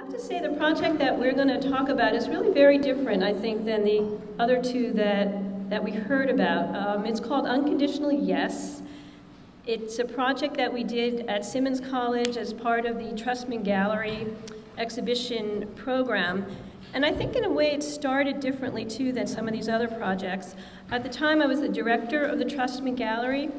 have to say the project that we're going to talk about is really very different, I think, than the other two that we heard about. It's called Unconditional Yes. It's a project that we did at Simmons College as part of the Trustman Gallery exhibition program. And I think in a way it started differently too than some of these other projects. At the time I was the director of the Trustman Gallery,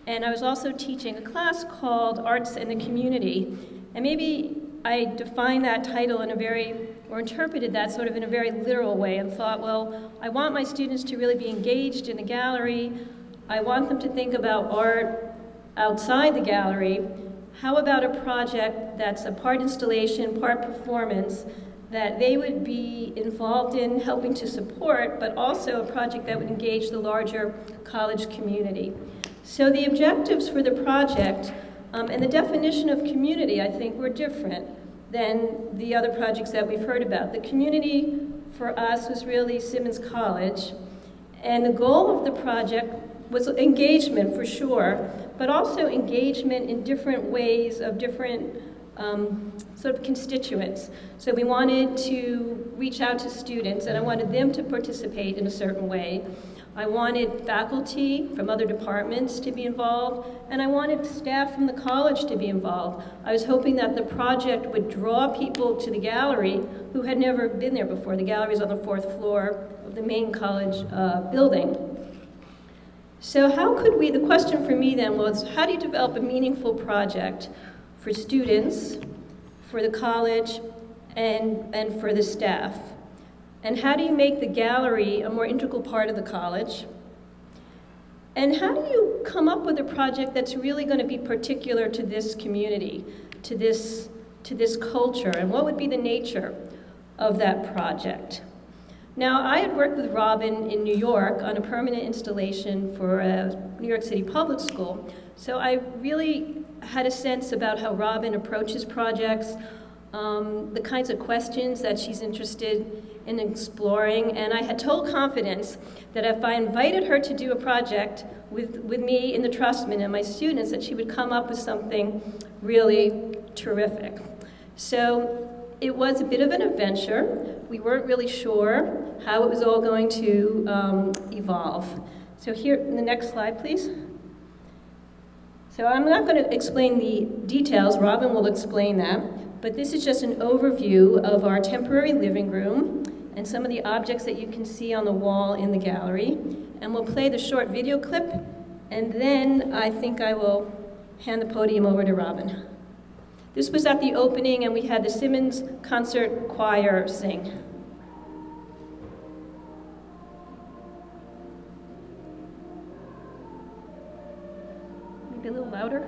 and I was also teaching a class called Arts and the Community. And maybe I defined that title in a or interpreted that sort of in a very literal way and thought, well, I want my students to really be engaged in the gallery. I want them to think about art outside the gallery. How about a project that's a part installation, part performance, that they would be involved in helping to support, but also a project that would engage the larger college community. So the objectives for the project and the definition of community, I think, were different than the other projects that we've heard about. The community for us was really Simmons College, and the goal of the project was engagement for sure, but also engagement in different ways of different sort of constituents. So we wanted to reach out to students, and I wanted them to participate in a certain way. I wanted faculty from other departments to be involved, and I wanted staff from the college to be involved. I was hoping that the project would draw people to the gallery who had never been there before. The gallery is on the 4th floor of the main college building. So the question for me then was, how do you develop a meaningful project for students, for the college, and for the staff? And how do you make the gallery a more integral part of the college? And how do you come up with a project that's really going to be particular to this community, to this culture? And what would be the nature of that project? Now, I had worked with Robin in New York on a permanent installation for a New York City public school. So I really had a sense about how Robin approaches projects, the kinds of questions that she's interested in exploring, and I had total confidence that if I invited her to do a project with me in the Trustman and my students, that she would come up with something really terrific. So it was a bit of an adventure. We weren't really sure how it was all going to evolve. So here, in the next slide, please. So I'm not going to explain the details, Robin will explain that, but this is just an overview of our temporary living room and some of the objects that you can see on the wall in the gallery. And we'll play the short video clip, and then I think I will hand the podium over to Robin. This was at the opening, and we had the Simmons Concert Choir sing. Maybe a little louder.